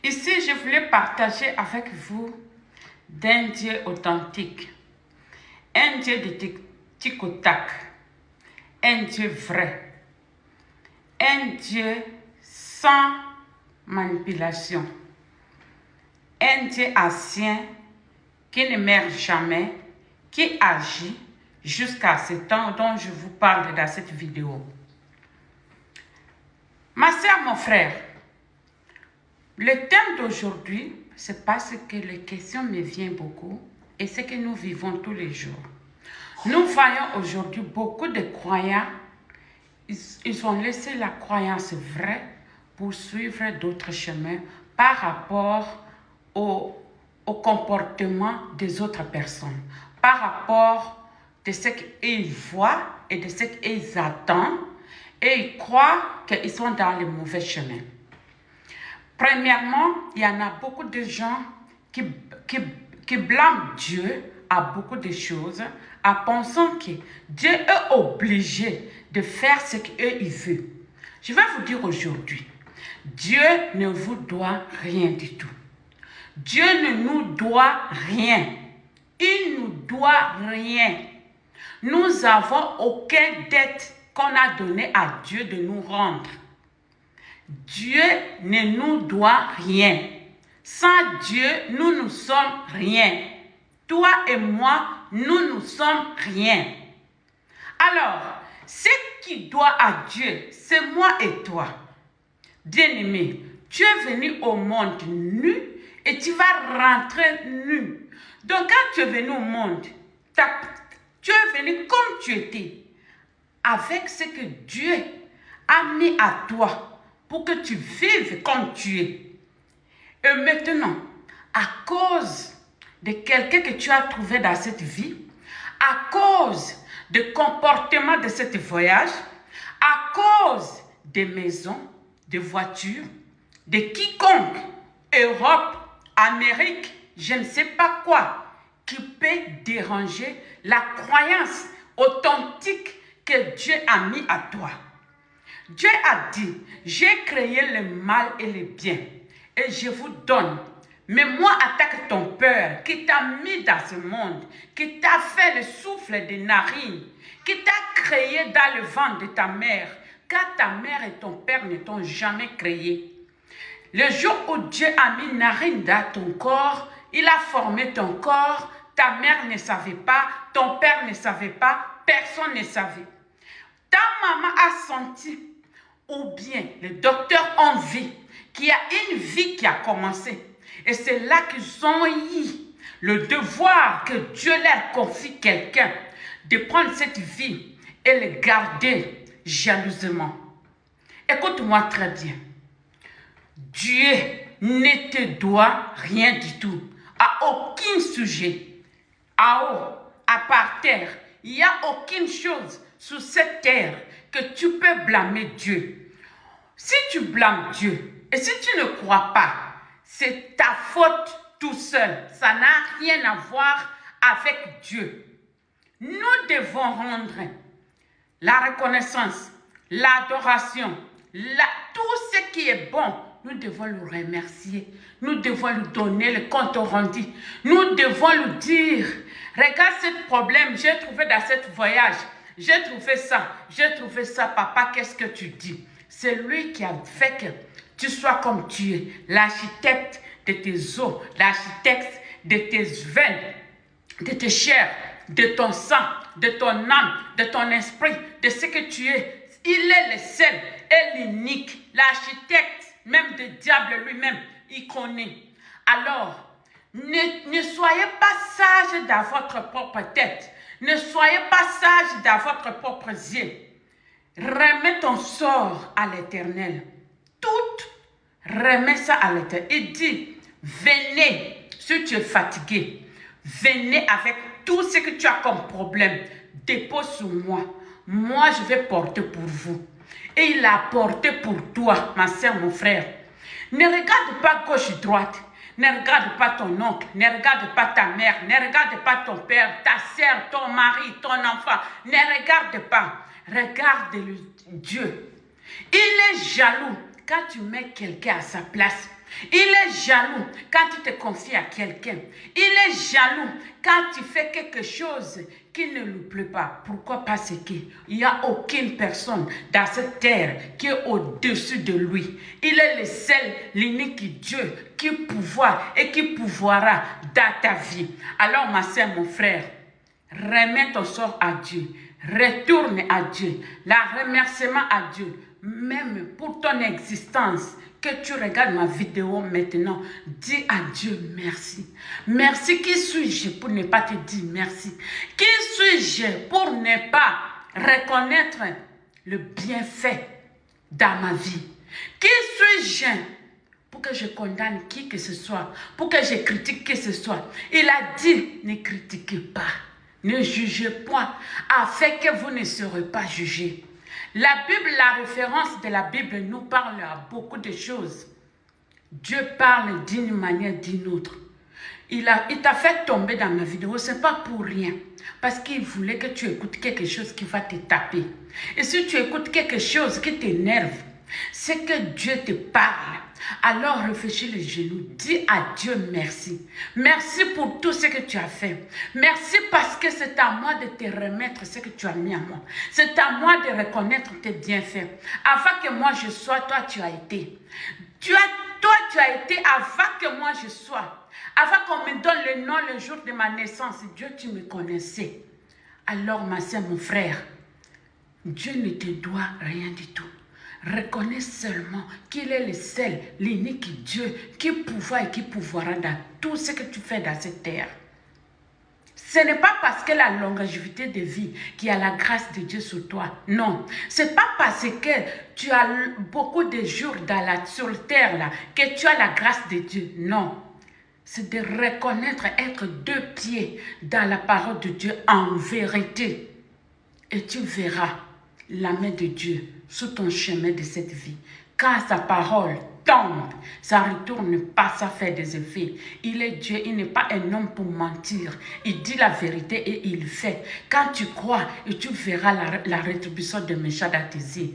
Ici, je voulais partager avec vous d'un Dieu authentique, un Dieu de tic au tac, un Dieu vrai, un Dieu sans manipulation, un Dieu ancien qui ne meurt jamais, qui agit jusqu'à ce temps dont je vous parle dans cette vidéo. Ma soeur, mon frère, le thème d'aujourd'hui, c'est parce que les questions me viennent beaucoup et c'est que nous vivons tous les jours. Nous voyons aujourd'hui beaucoup de croyants, ils ont laissé la croyance vraie pour suivre d'autres chemins par rapport au comportement des autres personnes, par rapport de ce qu'ils voient et de ce qu'ils attendent, et ils croient qu'ils sont dans le mauvais chemin. Premièrement, il y en a beaucoup de gens qui blâment Dieu à beaucoup de choses, en pensant que Dieu est obligé de faire ce qu'il veut. Je vais vous dire aujourd'hui, Dieu ne vous doit rien du tout. Dieu ne nous doit rien. Il nous doit rien. Nous n'avons aucune dette qu'on a donnée à Dieu de nous rendre. Dieu ne nous doit rien. Sans Dieu, nous ne sommes rien. Toi et moi, nous ne sommes rien. Alors, ce qui doit à Dieu, c'est moi et toi. Bien-aimé, tu es venu au monde nu et tu vas rentrer nu. Donc, quand tu es venu au monde, tu es venu comme tu étais, avec ce que Dieu a mis à toi pour que tu vives comme tu es. Et maintenant, à cause de quelqu'un que tu as trouvé dans cette vie, à cause du comportement de ce voyage, à cause des maisons, des voitures, de quiconque, Europe, Amérique, je ne sais pas quoi, qui peut déranger la croyance authentique que Dieu a mis à toi. Dieu a dit, j'ai créé le mal et le bien, et je vous donne. Mais moi, attaque ton père qui t'a mis dans ce monde, qui t'a fait le souffle des narines, qui t'a créé dans le ventre de ta mère, car ta mère et ton père ne t'ont jamais créé. Le jour où Dieu a mis narine dans ton corps, il a formé ton corps, ta mère ne savait pas, ton père ne savait pas, personne ne savait. Ta maman a senti, ou bien les docteurs ont vu qu'il y a une vie qui a commencé. Et c'est là qu'ils ont eu le devoir que Dieu leur confie quelqu'un, de prendre cette vie et le garder jalousement. Écoute-moi très bien. Dieu ne te doit rien du tout, à aucun sujet, à haut, à par terre. Il n'y a aucune chose sur cette terre que tu peux blâmer Dieu. Si tu blâmes Dieu et si tu ne crois pas, c'est ta faute tout seul. Ça n'a rien à voir avec Dieu. Nous devons rendre la reconnaissance, l'adoration, tout ce qui est bon. Nous devons le remercier. Nous devons lui donner le compte rendu. Nous devons lui dire, regarde ce problème, j'ai trouvé dans ce voyage. J'ai trouvé ça, papa, qu'est-ce que tu dis? C'est lui qui a fait que tu sois comme tu es, l'architecte de tes os, l'architecte de tes veines, de tes chairs, de ton sang, de ton âme, de ton esprit, de ce que tu es. Il est le seul et l'unique, l'architecte, même le diable lui-même, il connaît. Alors, ne soyez pas sage dans votre propre tête. Ne soyez pas sage dans votre propre yeux. Remets ton sort à l'Éternel. Tout, remets ça à l'Éternel. Il dit, venez, si tu es fatigué, venez avec tout ce que tu as comme problème. Dépose sur moi. Moi, je vais porter pour vous. Et il a porté pour toi, ma soeur, mon frère. Ne regarde pas gauche-droite. Ne regarde pas ton oncle. Ne regarde pas ta mère. Ne regarde pas ton père, ta soeur, ton mari, ton enfant. Ne regarde pas. Regarde Dieu. Il est jaloux quand tu mets quelqu'un à sa place. Il est jaloux quand tu te confies à quelqu'un. Il est jaloux quand tu fais quelque chose qui ne lui plaît pas. Pourquoi? Parce qu'il n'y a aucune personne dans cette terre qui est au-dessus de lui. Il est le seul, l'unique Dieu qui pouvoir et qui pouvoira dans ta vie. Alors ma soeur, mon frère, remets ton sort à Dieu. Retourne à Dieu. La remerciement à Dieu. Même pour ton existence. Que tu regardes ma vidéo maintenant, dis à Dieu merci. Merci, qui suis-je pour ne pas te dire merci? Qui suis-je pour ne pas reconnaître le bienfait dans ma vie? Qui suis-je pour que je condamne qui que ce soit, pour que je critique qui que ce soit? Il a dit, ne critiquez pas, ne jugez point, afin que vous ne serez pas jugés. La Bible, la référence de la Bible nous parle à beaucoup de choses. Dieu parle d'une manière, d'une autre. Il t'a fait tomber dans ma vidéo, ce n'est pas pour rien. Parce qu'il voulait que tu écoutes quelque chose qui va te taper. Et si tu écoutes quelque chose qui t'énerve, c'est que Dieu te parle. Alors réfléchis les genoux, dis à Dieu merci. Merci pour tout ce que tu as fait. Merci parce que c'est à moi de te remettre ce que tu as mis à moi. C'est à moi de reconnaître tes bienfaits. Afin que moi je sois, toi tu as été. Toi tu as été avant que moi je sois. Afin qu'on me donne le nom le jour de ma naissance. Dieu, tu me connaissais. Alors ma soeur, mon frère, Dieu ne te doit rien du tout. Reconnais seulement qu'il est le seul, l'unique Dieu qui pourvoit et qui pourvoira dans tout ce que tu fais dans cette terre. Ce n'est pas parce que la longévité de vie qu'il y a la grâce de Dieu sur toi. Non. Ce n'est pas parce que tu as beaucoup de jours sur la terre là, que tu as la grâce de Dieu. Non. C'est de reconnaître, être deux pieds dans la parole de Dieu en vérité. Et tu verras la main de Dieu sur ton chemin de cette vie. Quand sa parole tombe, ça ne retourne pas, ça fait des effets. Il est Dieu, il n'est pas un homme pour mentir. Il dit la vérité et il fait. Quand tu crois, et tu verras la rétribution de méchants dans tes yeux.